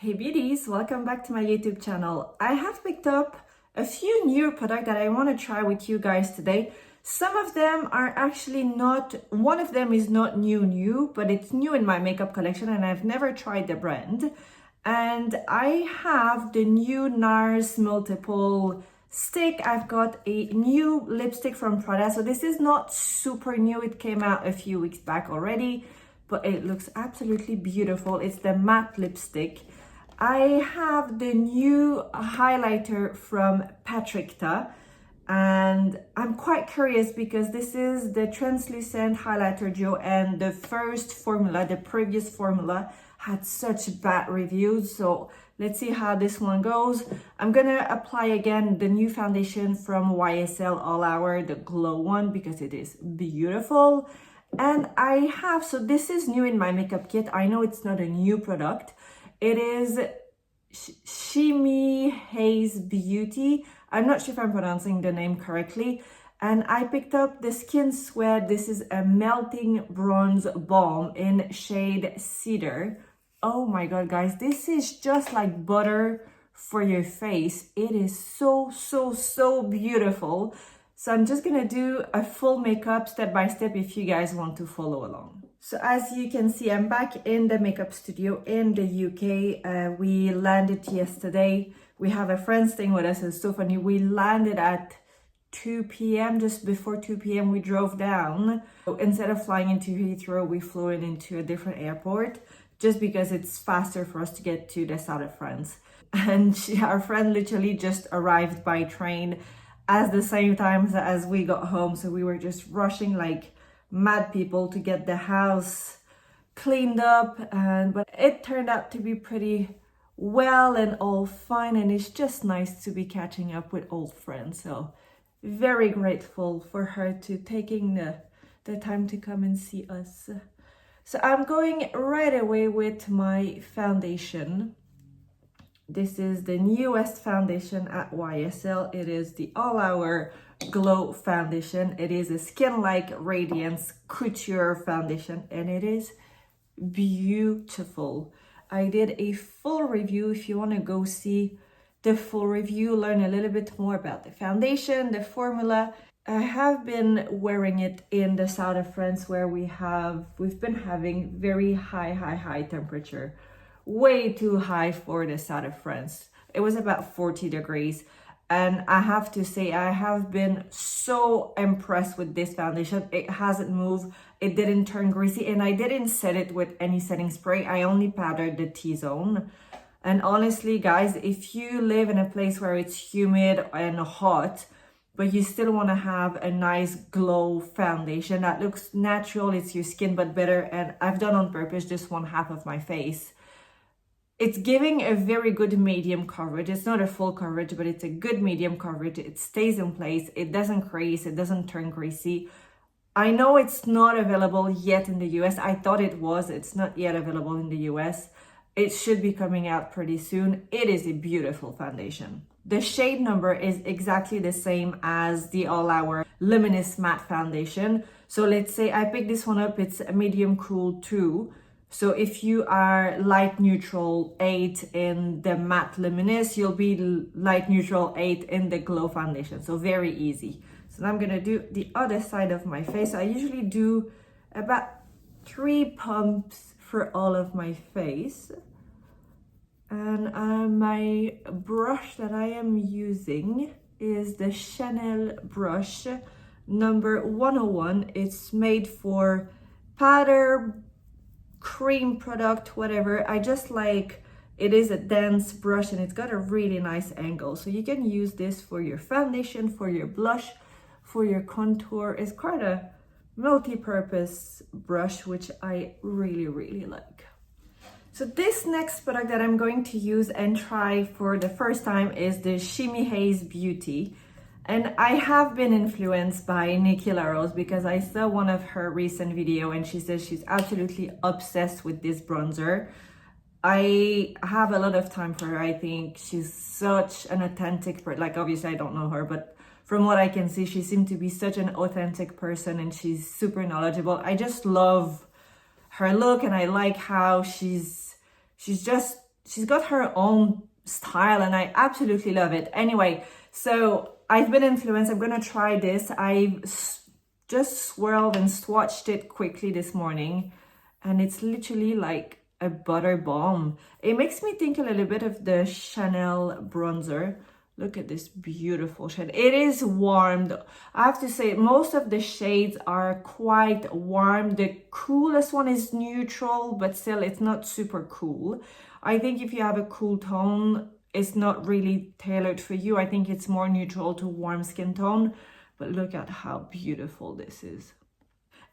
Hey beauties, welcome back to my YouTube channel. I have picked up a few new products that I want to try with you guys today. Some of them are actually not, one of them is not new, but it's new in my makeup collection and I've never tried the brand. And I have the new NARS Multiple stick. I've got a new lipstick from Prada. So this is not super new. It came out a few weeks back already, but it looks absolutely beautiful. It's the matte lipstick. I have the new highlighter from Patrickta, and I'm quite curious because this is the translucent highlighter duo, and the first formula, the previous formula, had such bad reviews. So let's see how this one goes. I'm gonna apply again the new foundation from YSL All Hours, the Glow one, because it is beautiful. And I have, so this is new in my makeup kit. I know it's not a new product. It is SIMIHAZE Beauty. I'm not sure if I'm pronouncing the name correctly. And I picked up the Skin Suede. This is a melting bronze balm in shade Cedar. Oh my god, guys, this is just like butter for your face. It is so beautiful. So I'm just gonna do a full makeup step by step if you guys want to follow along. So as you can see, I'm back in the makeup studio in the UK. We landed yesterday. We have a friend staying with us. It's so funny. We landed at 2 p.m. Just before 2 p.m. we drove down. So instead of flying into Heathrow, we flew into a different airport just because it's faster for us to get to the south of France. And our friend literally just arrived by train at the same time as we got home. So we were just rushing like mad people to get the house cleaned up, but it turned out to be pretty well and all fine, and it's just nice to be catching up with old friends. So very grateful for her to taking the time to come and see us. So I'm going right away with my foundation. This is the newest foundation at YSL. It is the All Hours Glow foundation. It is a skin-like radiance couture foundation, and it is beautiful. I did a full review. If you want to go see the full review, learn a little bit more about the foundation, the formula. I have been wearing it in the south of France where we've been having very high temperature. Way too high for the south of France. It was about 40 degrees. And I have to say, I have been so impressed with this foundation. It hasn't moved. It didn't turn greasy. And I didn't set it with any setting spray. I only powdered the T-zone. And honestly, guys, if you live in a place where it's humid and hot, but you still want to have a nice glow foundation that looks natural, it's your skin but better. And I've done on purpose just one half of my face. It's giving a very good medium coverage. It's not a full coverage, but it's a good medium coverage. It stays in place. It doesn't crease. It doesn't turn greasy. I know it's not available yet in the US. I thought it was. It's not yet available in the US. It should be coming out pretty soon. It is a beautiful foundation. The shade number is exactly the same as the All Hours Luminous Matte Foundation. So let's say I picked this one up. It's a medium cool 2. So if you are light neutral 8 in the matte luminous, you'll be light neutral 8 in the glow foundation. So very easy. So now I'm gonna do the other side of my face. I usually do about 3 pumps for all of my face. And my brush that I am using is the Chanel brush number 101. It's made for powder, cream product, whatever. I just like, it is a dense brush and it's got a really nice angle. So you can use this for your foundation, for your blush, for your contour. It's quite a multi-purpose brush, which I really like. So this next product that I'm going to use and try for the first time is the SIMIHAZE Beauty. And I have been influenced by Nikki LaRose because I saw one of her recent video and she says she's absolutely obsessed with this bronzer. I have a lot of time for her. I think she's such an authentic person. Like, obviously I don't know her, but from what I can see, she seemed to be such an authentic person and she's super knowledgeable. I just love her look and I like how she's she's got her own style and I absolutely love it. Anyway, so I've been influenced. I'm gonna try this. I've just swirled and swatched it quickly this morning, and it's literally like a butter balm. It makes me think a little bit of the Chanel bronzer. Look at this beautiful shade. It is warmed. I have to say, most of the shades are quite warm. The coolest one is neutral, but still it's not super cool. I think if you have a cool tone, it's not really tailored for you. I think it's more neutral to warm skin tone. But look at how beautiful this is.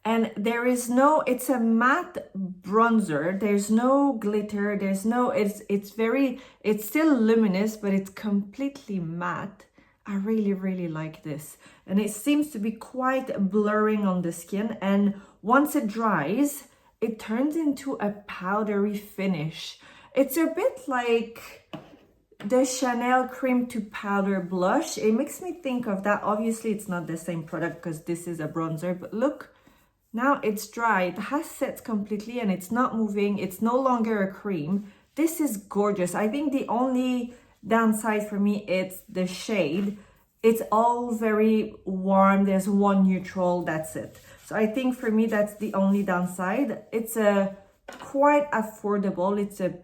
And there is no, it's a matte bronzer. There's no glitter. There's no, it's still luminous, but it's completely matte. I really, really like this. And it seems to be quite blurring on the skin. And once it dries, it turns into a powdery finish. It's a bit like the Chanel cream to powder blush. It makes me think of that. Obviously, it's not the same product because this is a bronzer, but look, now it's dry. It has set completely and it's not moving. It's no longer a cream. This is gorgeous. I think the only downside for me is the shade. It's all very warm. There's one neutral, that's it. So I think for me, that's the only downside. It's a quite affordable. It's a,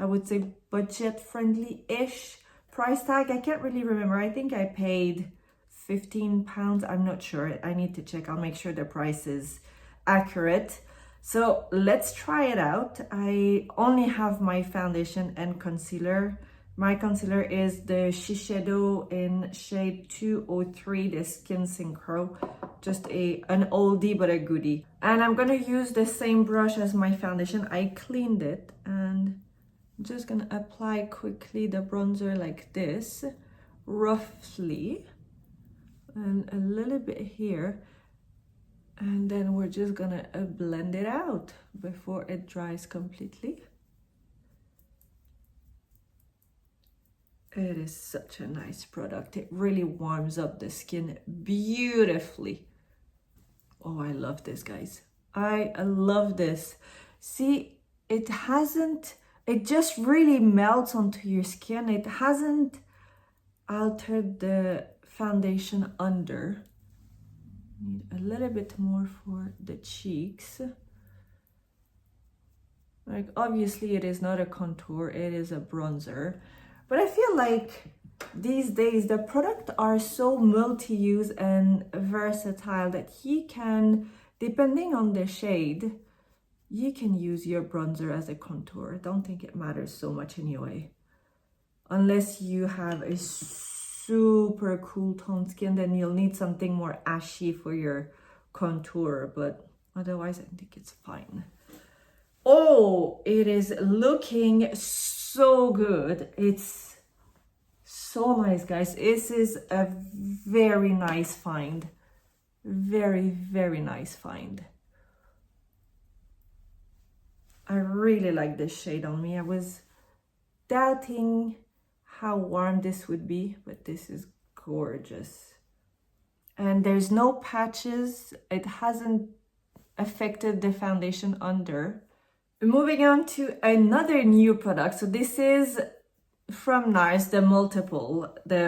I would say, budget-friendly-ish price tag. I can't really remember. I think I paid £15. I'm not sure. I need to check. I'll make sure the price is accurate. So let's try it out. I only have my foundation and concealer. My concealer is the Shiseido in shade 203, the Skin Synchro. Just an oldie but a goodie. And I'm gonna use the same brush as my foundation. I cleaned it and I'm just gonna apply quickly the bronzer like this, roughly, and a little bit here. And then we're just gonna blend it out before it dries completely. It is such a nice product. It really warms up the skin beautifully. Oh, I love this, guys. I love this. See, it just really melts onto your skin. It hasn't altered the foundation under. Need a little bit more for the cheeks. Like, obviously it is not a contour, it is a bronzer. But I feel like these days the products are so multi-use and versatile that you can, depending on the shade, you can use your bronzer as a contour. I don't think it matters so much anyway. Unless you have a super cool tone skin, then you'll need something more ashy for your contour, but otherwise I think it's fine. Oh, it is looking so good. It's so nice, guys. This is a very nice find. Very, very nice find. I really like this shade on me. I was doubting how warm this would be, but this is gorgeous. And there's no patches. It hasn't affected the foundation under. Moving on to another new product. So this is from NARS The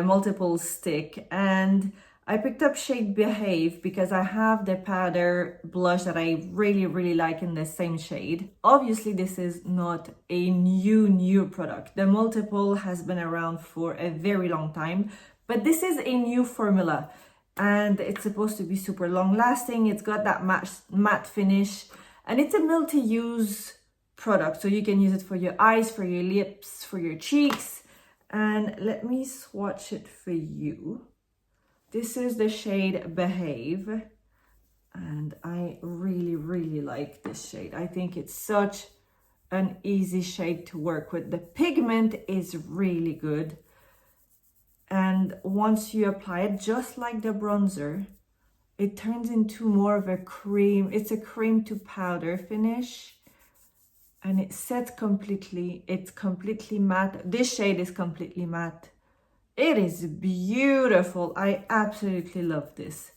Multiple stick, and I picked up shade Behave because I have the powder blush that I really, really like in the same shade. Obviously, this is not a new product. The Multiple has been around for a very long time, but this is a new formula and it's supposed to be super long lasting. It's got that matte finish and it's a multi-use product. So you can use it for your eyes, for your lips, for your cheeks. And let me swatch it for you. This is the shade Behave, and I really, really like this shade. I think it's such an easy shade to work with. The pigment is really good, and once you apply it, just like the bronzer, it turns into more of a cream. It's a cream to powder finish, and it sets completely. It's completely matte. This shade is completely matte. It is beautiful. I absolutely love this.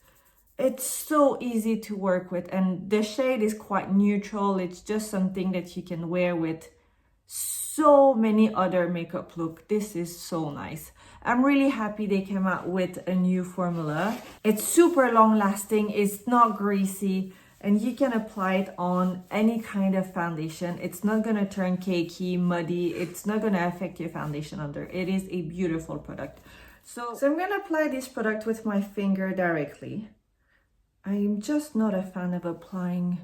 It's so easy to work with, and the shade is quite neutral. It's just something that you can wear with so many other makeup look. This is so nice. I'm really happy they came out with a new formula. It's super long lasting, it's not greasy, and you can apply it on any kind of foundation. It's not gonna turn cakey, muddy, it's not gonna affect your foundation under. It is a beautiful product. So I'm gonna apply this product with my finger directly. I'm just not a fan of applying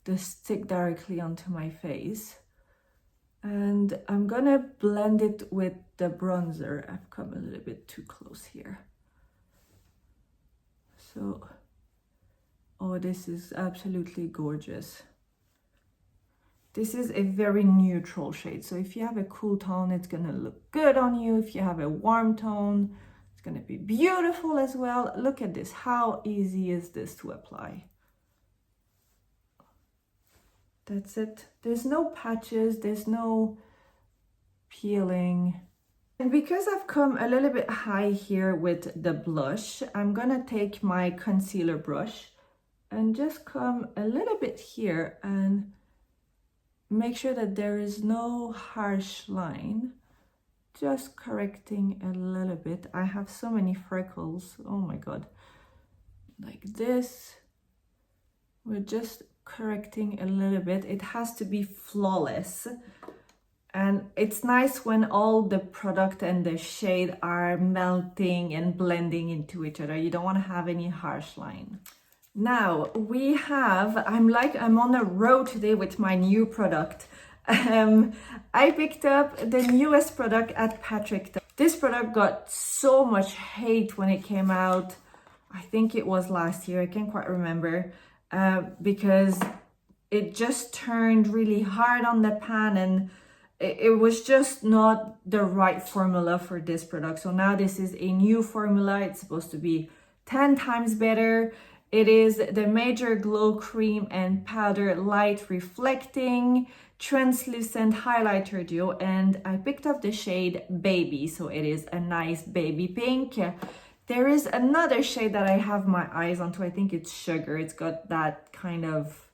the stick directly onto my face. And I'm gonna blend it with the bronzer. I've come a little bit too close here. So, oh, this is absolutely gorgeous. This is a very neutral shade. So if you have a cool tone, it's gonna look good on you. If you have a warm tone, it's gonna be beautiful as well. Look at this, how easy is this to apply? That's it. There's no patches, there's no peeling. And because I've come a little bit high here with the blush, I'm gonna take my concealer brush and just come a little bit here and make sure that there is no harsh line. Just correcting a little bit. I have so many freckles, oh my god. Like this. We're just correcting a little bit. It has to be flawless, and it's nice when all the product and the shade are melting and blending into each other. You don't want to have any harsh line. Now we have, I'm on a road today with my new product. I picked up the newest product at Patrick. This product got so much hate when it came out. I think it was last year, I can't quite remember. Because it just turned really hard on the pan, and it was just not the right formula for this product. So now this is a new formula. It's supposed to be 10 times better. It is the Major Glow Cream and Powder Light Reflecting Translucent Highlighter Duo, and I picked up the shade Baby, so it is a nice baby pink. There is another shade that I have my eyes onto. I think it's Sugar. It's got that kind of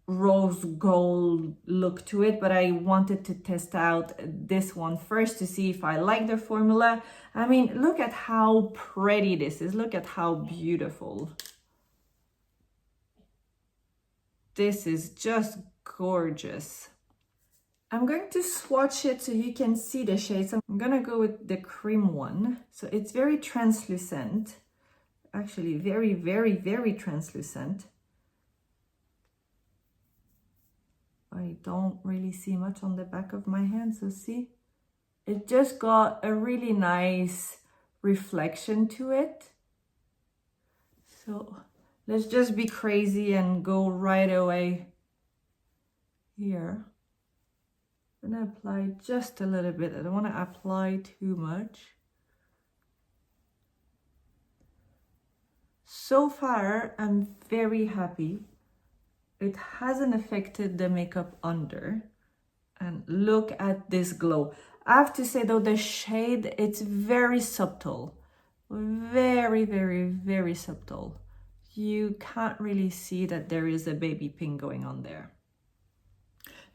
rose gold look to it, but I wanted to test out this one first to see if I like the formula. I mean, look at how pretty this is. Look at how beautiful. This is just gorgeous. I'm going to swatch it so you can see the shades. I'm gonna go with the cream one. So it's very translucent. Actually, very, very, very translucent. I don't really see much on the back of my hand, so see? It just got a really nice reflection to it. So let's just be crazy and go right away here. I'm gonna apply just a little bit. I don't want to apply too much. So far, I'm very happy. It hasn't affected the makeup under. And look at this glow. I have to say though, the shade, it's very subtle. Very, very, very subtle. You can't really see that there is a baby pink going on there.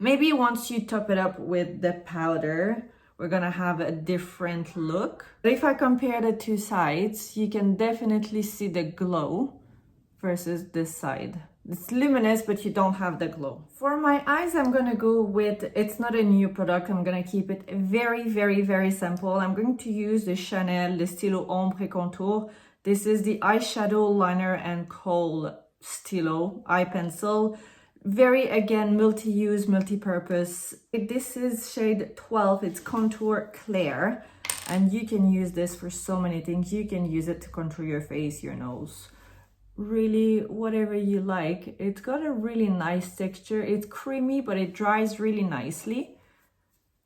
Maybe once you top it up with the powder, we're gonna have a different look. But if I compare the two sides, you can definitely see the glow versus this side. It's luminous, but you don't have the glow. For my eyes, I'm gonna go with, it's not a new product, I'm gonna keep it very, very, very simple. I'm going to use the Chanel, the Stylo Ombre et Contour. This is the eyeshadow liner and kohl Stylo eye pencil. Very, again, multi-use, multi-purpose. This is shade 12, it's Contour Clair, and you can use this for so many things. You can use it to contour your face, your nose, really whatever you like. It's got a really nice texture. It's creamy, but it dries really nicely.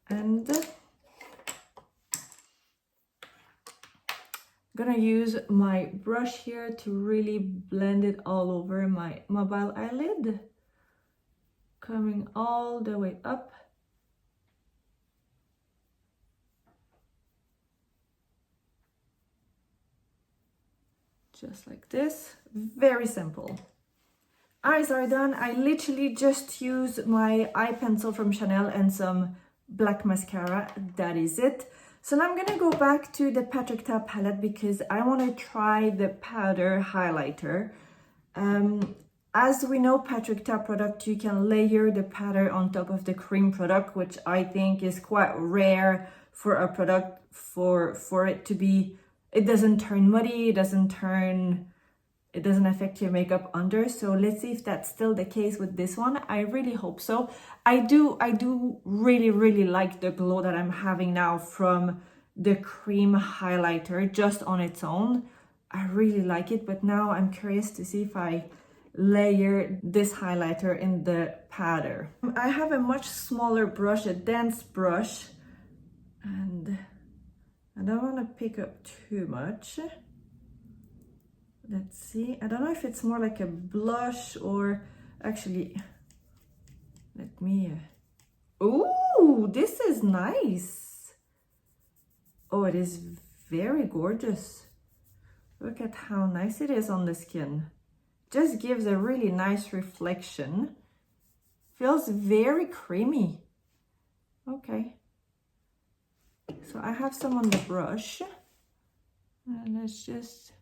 And I'm gonna use my brush here to really blend it all over my mobile eyelid. Coming all the way up. Just like this, very simple. Eyes are done. I literally just use my eye pencil from Chanel and some black mascara. That is it. So now I'm gonna go back to the Patrick Ta palette because I want to try the powder highlighter. As we know, Patrick Ta product, you can layer the powder on top of the cream product, which I think is quite rare for a product for it to be, it doesn't turn muddy, it doesn't affect your makeup under. So let's see if that's still the case with this one. I really hope so. I do really like the glow that I'm having now from the cream highlighter just on its own. I really like it, but now I'm curious to see if I layer this highlighter in the powder. I have a much smaller brush, a dense brush, and I don't want to pick up too much. Let's see. I don't know if it's more like a blush or actually, let me, ooh, this is nice. Oh, it is very gorgeous. Look at how nice it is on the skin. Just gives a really nice reflection. Feels very creamy. Okay. So I have some on the brush. And let's just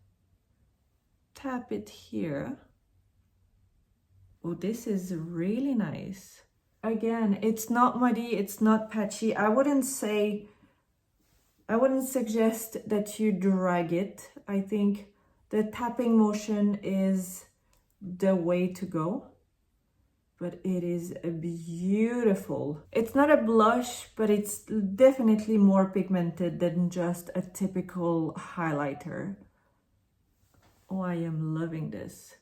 tap it here. Oh, this is really nice. Again, it's not muddy, it's not patchy. I wouldn't suggest that you drag it. I think the tapping motion is the way to go, but it is beautiful. It's not a blush, but it's definitely more pigmented than just a typical highlighter. Oh, I am loving this.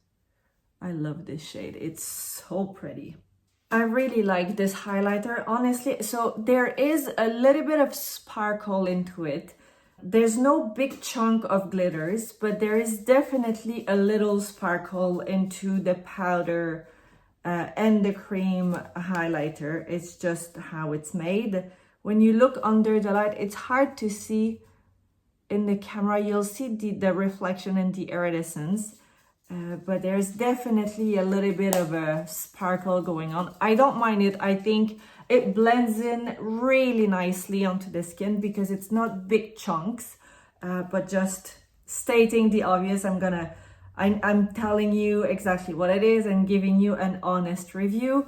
I love this shade. It's so pretty. I really like this highlighter, honestly. So there is a little bit of sparkle into it. There's no big chunk of glitters, but there is definitely a little sparkle into the powder and the cream highlighter. It's just how it's made. When you look under the light, it's hard to see in the camera. You'll see the reflection and the iridescence, but there's definitely a little bit of a sparkle going on. I don't mind it. I think it blends in really nicely onto the skin because it's not big chunks, but just stating the obvious, I'm telling you exactly what it is and giving you an honest review.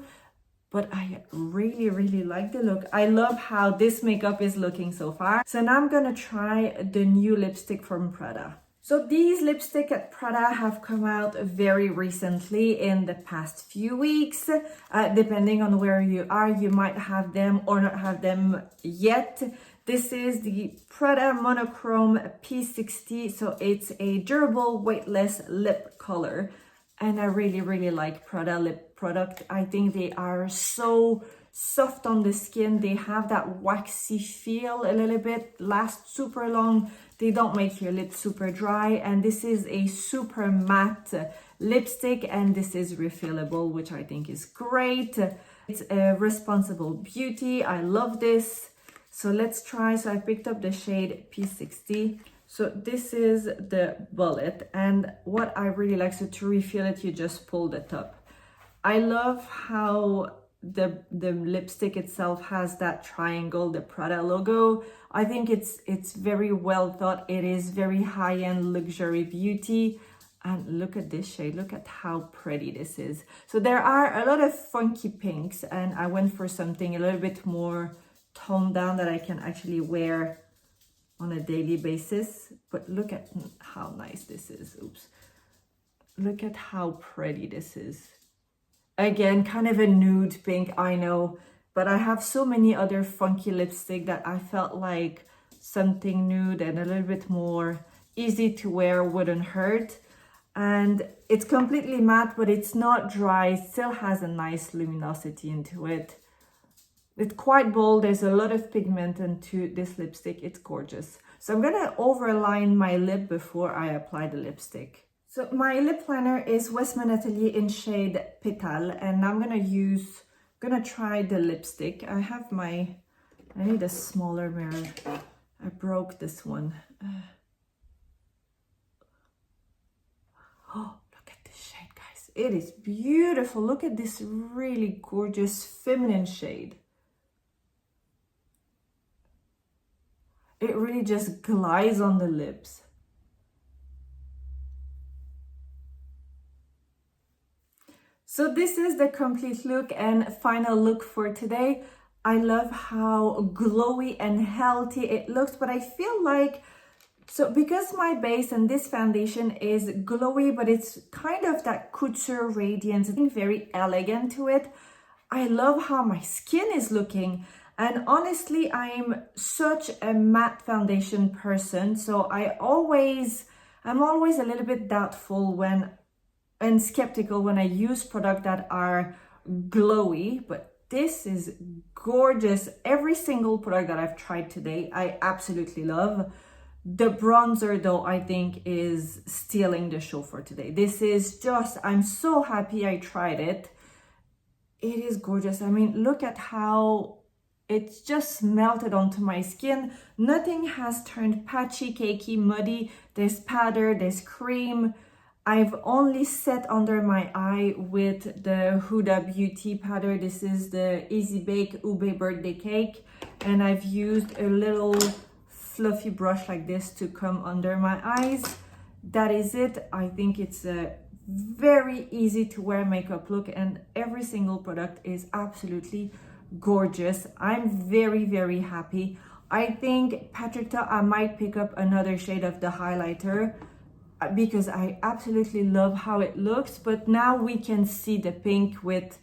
But I really like the look. I love how this makeup is looking so far. So now I'm gonna try the new lipstick from Prada. So these lipstick at Prada have come out very recently in the past few weeks. Depending on where you are, you might have them or not have them yet. This is the Prada Monochrome P60. So it's a durable, weightless lip color. And I really like Prada lip product. I think they are so soft on the skin. They have that waxy feel a little bit, last super long. They don't make your lips super dry. And this is a super matte lipstick, and this is refillable, which I think is great. It's a responsible beauty. I love this. So let's try. So I picked up the shade P60. So this is the bullet, and what I really like, so to refill it, you just pull the top. I love how the lipstick itself has that triangle, the Prada logo. I think it's very well thought. It is very high-end luxury beauty. And look at this shade. Look at how pretty this is. So there are a lot of funky pinks, and I went for something a little bit more toned down that I can actually wear on a daily basis. But look at how nice this is. Oops. Look at how pretty this is. Again, kind of a nude pink, I know, but I have so many other funky lipstick that I felt like something nude and a little bit more easy to wear wouldn't hurt. And it's completely matte, but it's not dry. It still has a nice luminosity into it. It's quite bold. There's a lot of pigment into this lipstick. It's gorgeous. So I'm gonna overline my lip before I apply the lipstick. So my lip liner is WESTMAN Atelier in shade Petal, and I'm gonna try the lipstick. I need a smaller mirror. I broke this one. Oh, look at this shade, guys. It is beautiful. Look at this really gorgeous feminine shade. it really just glides on the lips. So this is the complete look and final look for today. I love how glowy and healthy it looks, but I feel like, so because my base and this foundation is glowy, but it's kind of that couture radiance, I think very elegant to it. I love how my skin is looking. And honestly, I'm such a matte foundation person. So I'm always a little bit doubtful and skeptical when I use products that are glowy, but this is gorgeous. Every single product that I've tried today, I absolutely love. The bronzer though, I think is stealing the show for today. This is just, I'm so happy I tried it. It is gorgeous. I mean, look at how it's just melted onto my skin. Nothing has turned patchy, cakey, muddy. There's powder, there's cream. I've only set under my eye with the Huda Beauty powder. This is the Easy Bake UBE Birthday Cake. And I've used a little fluffy brush like this to come under my eyes. That is it. I think it's a very easy to wear makeup look, and every single product is absolutely gorgeous. I'm very, very happy. I think, Patricia, I might pick up another shade of the highlighter because I absolutely love how it looks, but now we can see the pink with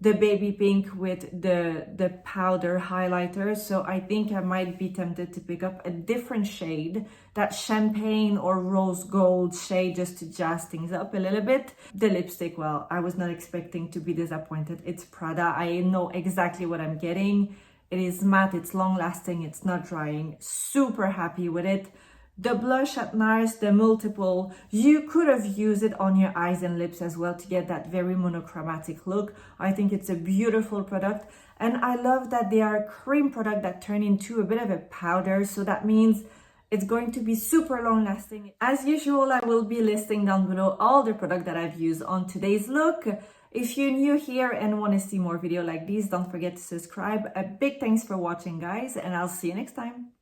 the baby pink with the powder highlighter. So I think I might be tempted to pick up a different shade, that champagne or rose gold shade, just to jazz things up a little bit. The lipstick, well, I was not expecting to be disappointed. It's Prada. I know exactly what I'm getting. It is matte, it's long lasting, it's not drying. Super happy with it. The blush at NARS The Multiple, you could have used it on your eyes and lips as well to get that very monochromatic look. I think it's a beautiful product, and I love that they are a cream product that turn into a bit of a powder, so that means it's going to be super long lasting. As usual, I will be listing down below all the products that I've used on today's look. If you're new here and want to see more videos like these, don't forget to subscribe. A big thanks for watching, guys, and I'll see you next time.